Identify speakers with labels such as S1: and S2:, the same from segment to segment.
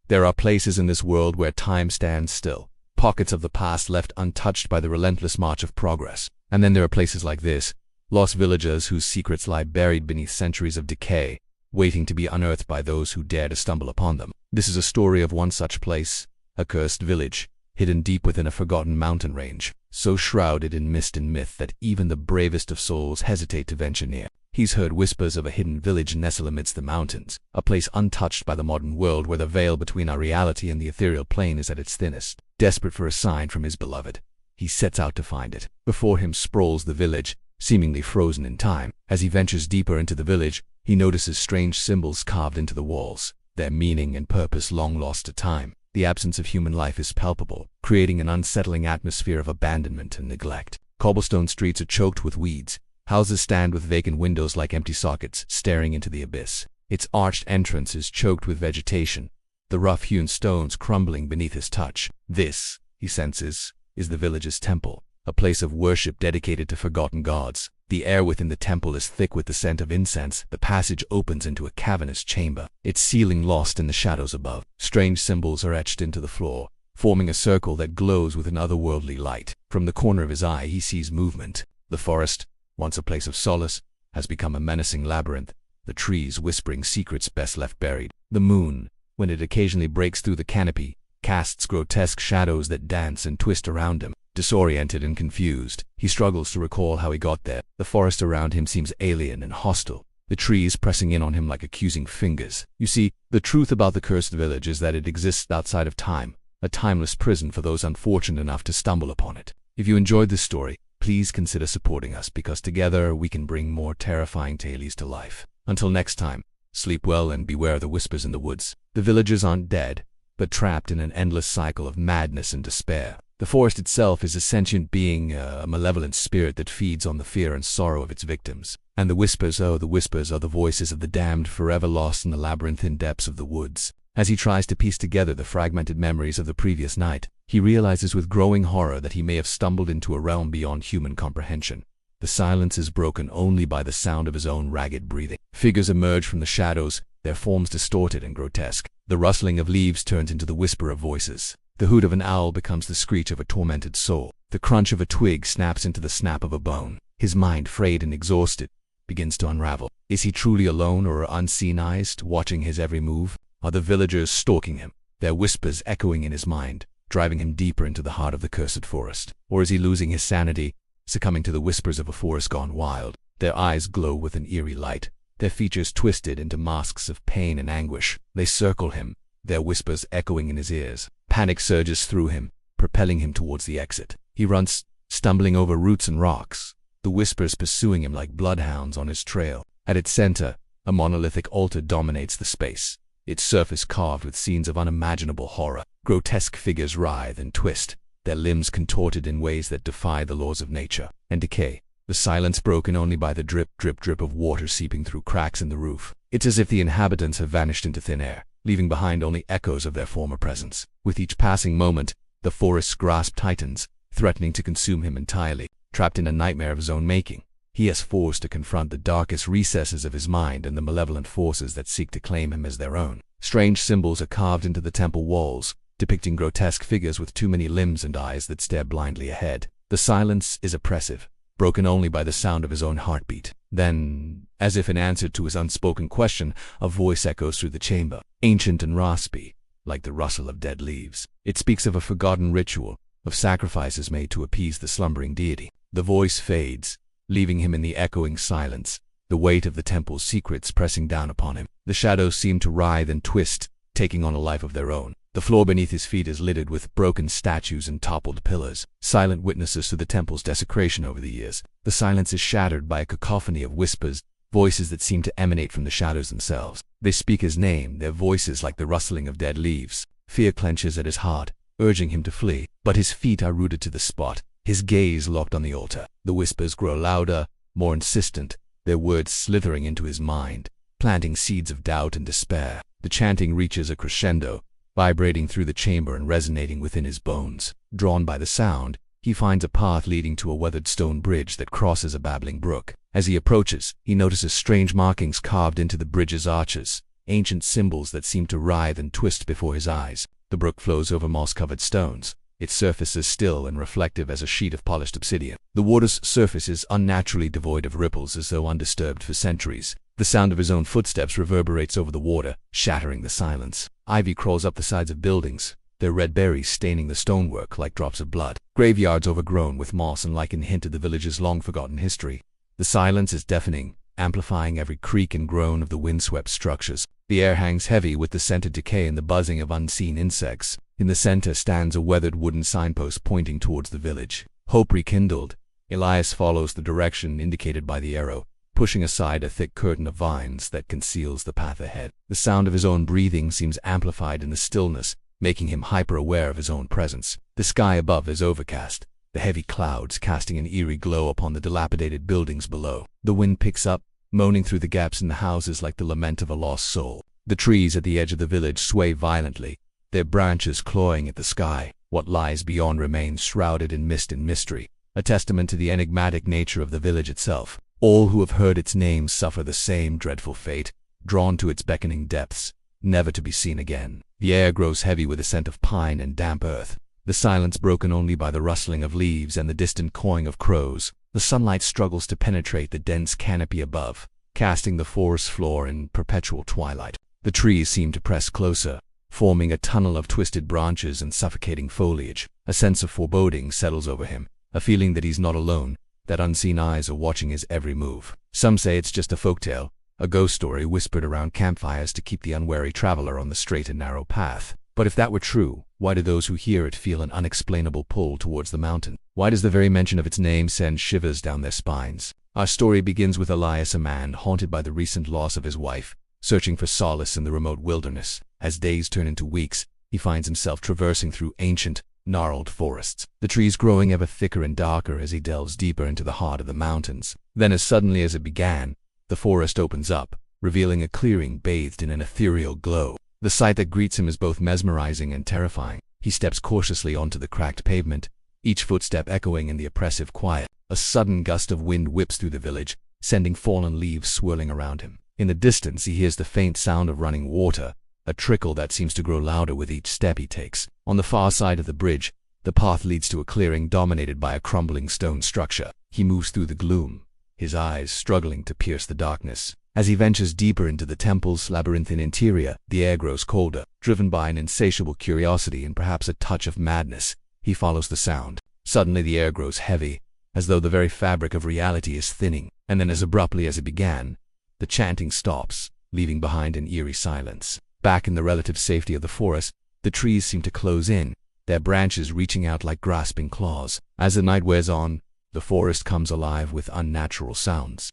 S1: There are places in this world where time stands still, pockets of the past left untouched by the relentless march of progress. And then there are places like this, lost villages whose secrets lie buried beneath centuries of decay, waiting to be unearthed by those who dare to stumble upon them. This is a story of one such place, a cursed village, hidden deep within a forgotten mountain range, so shrouded in mist and myth that even the bravest of souls hesitate to venture near. He's heard whispers of a hidden village nestled amidst the mountains, a place untouched by the modern world where the veil between our reality and the ethereal plane is at its thinnest. Desperate for a sign from his beloved, he sets out to find it. Before him sprawls the village, seemingly frozen in time. As he ventures deeper into the village, he notices strange symbols carved into the walls, their meaning and purpose long lost to time. The absence of human life is palpable, creating an unsettling atmosphere of abandonment and neglect. Cobblestone streets are choked with weeds. Houses stand with vacant windows like empty sockets, staring into the abyss. Its arched entrance is choked with vegetation, the rough-hewn stones crumbling beneath his touch. This, he senses, is the village's temple, a place of worship dedicated to forgotten gods. The air within the temple is thick with the scent of incense. The passage opens into a cavernous chamber, its ceiling lost in the shadows above. Strange symbols are etched into the floor, forming a circle that glows with an otherworldly light. From the corner of his eye he sees movement. The forest, once a place of solace, has become a menacing labyrinth, the trees whispering secrets best left buried. The moon, when it occasionally breaks through the canopy, casts grotesque shadows that dance and twist around him. Disoriented and confused, he struggles to recall how he got there. The forest around him seems alien and hostile, the trees pressing in on him like accusing fingers. You see, the truth about the cursed village is that it exists outside of time, a timeless prison for those unfortunate enough to stumble upon it. If you enjoyed this story, please consider supporting us, because together we can bring more terrifying tales to life. Until next time, sleep well and beware the whispers in the woods. The villagers aren't dead, but trapped in an endless cycle of madness and despair. The forest itself is a sentient being, a malevolent spirit that feeds on the fear and sorrow of its victims. And the whispers, oh, the whispers are the voices of the damned forever lost in the labyrinthine depths of the woods. As he tries to piece together the fragmented memories of the previous night, he realizes with growing horror that he may have stumbled into a realm beyond human comprehension. The silence is broken only by the sound of his own ragged breathing. Figures emerge from the shadows, their forms distorted and grotesque. The rustling of leaves turns into the whisper of voices. The hoot of an owl becomes the screech of a tormented soul. The crunch of a twig snaps into the snap of a bone. His mind, frayed and exhausted, begins to unravel. Is he truly alone or unseen eyes watching his every move? Are the villagers stalking him, their whispers echoing in his mind, driving him deeper into the heart of the cursed forest? Or is he losing his sanity, succumbing to the whispers of a forest gone wild? Their eyes glow with an eerie light, their features twisted into masks of pain and anguish. They circle him, their whispers echoing in his ears. Panic surges through him, propelling him towards the exit. He runs, stumbling over roots and rocks, the whispers pursuing him like bloodhounds on his trail. At its center, a monolithic altar dominates the space, its surface carved with scenes of unimaginable horror. Grotesque figures writhe and twist, their limbs contorted in ways that defy the laws of nature and decay. The silence broken only by the drip, drip, drip of water seeping through cracks in the roof. It's as if the inhabitants have vanished into thin air, leaving behind only echoes of their former presence. With each passing moment, the forest's grasp tightens, threatening to consume him entirely. Trapped in a nightmare of his own making, he is forced to confront the darkest recesses of his mind and the malevolent forces that seek to claim him as their own. Strange symbols are carved into the temple walls, depicting grotesque figures with too many limbs and eyes that stare blindly ahead. The silence is oppressive, broken only by the sound of his own heartbeat. Then, as if in answer to his unspoken question, a voice echoes through the chamber, ancient and raspy, like the rustle of dead leaves. It speaks of a forgotten ritual, of sacrifices made to appease the slumbering deity. The voice fades, leaving him in the echoing silence, the weight of the temple's secrets pressing down upon him. The shadows seem to writhe and twist, taking on a life of their own. The floor beneath his feet is littered with broken statues and toppled pillars, silent witnesses to the temple's desecration over the years. The silence is shattered by a cacophony of whispers, voices that seem to emanate from the shadows themselves. They speak his name, their voices like the rustling of dead leaves. Fear clenches at his heart, urging him to flee. But his feet are rooted to the spot, his gaze locked on the altar. The whispers grow louder, more insistent, their words slithering into his mind, planting seeds of doubt and despair. The chanting reaches a crescendo, vibrating through the chamber and resonating within his bones. Drawn by the sound, he finds a path leading to a weathered stone bridge that crosses a babbling brook. As he approaches, he notices strange markings carved into the bridge's arches, ancient symbols that seem to writhe and twist before his eyes. The brook flows over moss-covered stones. Its surface is still and reflective as a sheet of polished obsidian. The water's surface is unnaturally devoid of ripples, as though undisturbed for centuries. The sound of his own footsteps reverberates over the water, shattering the silence. Ivy crawls up the sides of buildings, their red berries staining the stonework like drops of blood. Graveyards overgrown with moss and lichen hint at the village's long-forgotten history. The silence is deafening, amplifying every creak and groan of the windswept structures. The air hangs heavy with the scent of decay and the buzzing of unseen insects. In the center stands a weathered wooden signpost pointing towards the village. Hope rekindled, Elias follows the direction indicated by the arrow, pushing aside a thick curtain of vines that conceals the path ahead. The sound of his own breathing seems amplified in the stillness, making him hyper-aware of his own presence. The sky above is overcast, the heavy clouds casting an eerie glow upon the dilapidated buildings below. The wind picks up, moaning through the gaps in the houses like the lament of a lost soul. The trees at the edge of the village sway violently, their branches clawing at the sky. What lies beyond remains shrouded in mist and mystery, a testament to the enigmatic nature of the village itself. All who have heard its name suffer the same dreadful fate, drawn to its beckoning depths, never to be seen again. The air grows heavy with a scent of pine and damp earth, the silence broken only by the rustling of leaves and the distant cawing of crows. The sunlight struggles to penetrate the dense canopy above, casting the forest floor in perpetual twilight. The trees seem to press closer, forming a tunnel of twisted branches and suffocating foliage. A sense of foreboding settles over him, a feeling that he's not alone, that unseen eyes are watching his every move. Some say it's just a folktale, a ghost story whispered around campfires to keep the unwary traveler on the straight and narrow path. But if that were true, why do those who hear it feel an unexplainable pull towards the mountain? Why does the very mention of its name send shivers down their spines? Our story begins with Elias, a man haunted by the recent loss of his wife, searching for solace in the remote wilderness. As days turn into weeks, he finds himself traversing through ancient, gnarled forests, the trees growing ever thicker and darker as he delves deeper into the heart of the mountains. Then, as suddenly as it began, the forest opens up, revealing a clearing bathed in an ethereal glow. The sight that greets him is both mesmerizing and terrifying. He steps cautiously onto the cracked pavement, each footstep echoing in the oppressive quiet. A sudden gust of wind whips through the village, sending fallen leaves swirling around him. In the distance, he hears the faint sound of running water, a trickle that seems to grow louder with each step he takes. On the far side of the bridge, the path leads to a clearing dominated by a crumbling stone structure. He moves through the gloom, his eyes struggling to pierce the darkness. As he ventures deeper into the temple's labyrinthine interior, the air grows colder. Driven by an insatiable curiosity and perhaps a touch of madness, he follows the sound. Suddenly the air grows heavy, as though the very fabric of reality is thinning. And then, as abruptly as it began, the chanting stops, leaving behind an eerie silence. Back in the relative safety of the forest, the trees seem to close in, their branches reaching out like grasping claws. As the night wears on, the forest comes alive with unnatural sounds.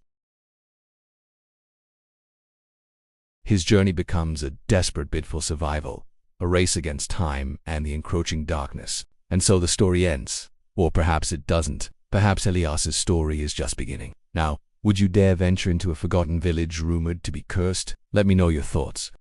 S1: His journey becomes a desperate bid for survival, a race against time and the encroaching darkness. And so the story ends. Or perhaps it doesn't. Perhaps Elias's story is just beginning. Now, would you dare venture into a forgotten village rumored to be cursed? Let me know your thoughts.